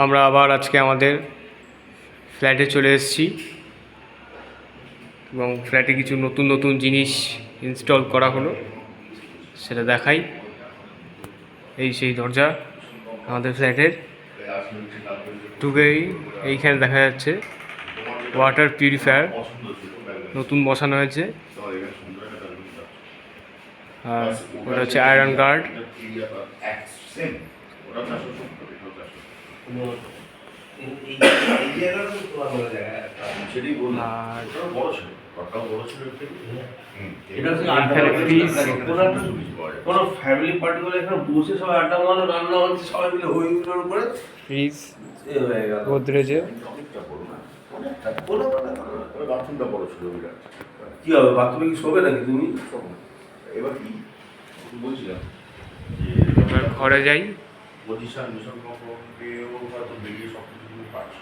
আমরা আবার আজকে আমাদের ফ্ল্যাটে চলে এসেছি এবং ফ্ল্যাটে কিছু নতুন নতুন জিনিস ইনস্টল করা হলো, সেটা দেখাই। এই সেই দরজা আমাদের ফ্ল্যাটের, ঢুকেই এইখানে দেখা যাচ্ছে ওয়াটার পিউরিফায়ার নতুন বসানো হয়েছে, আর ওটা হচ্ছে আয়রন গার্ড। ফ্রিজ, গোদরেজে কি হবে, বাথরুমে কি শোবে নাকি তুমি? এবার কি বলছিলাম যে ঘরে যাই। পজিশন মিশন কম্পাউন্ডেও হয়তো বেরিয়ে সব কিছু পাচ্ছি।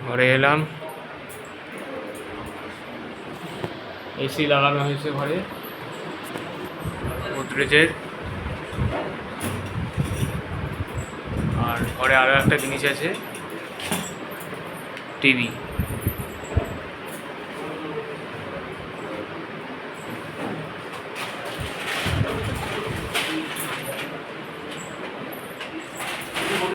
ঘরে এলাম, এসি লাগানো হয়েছে ঘরে গোদরেজের। আর ঘরে আরও একটা জিনিস আছে, টিভি।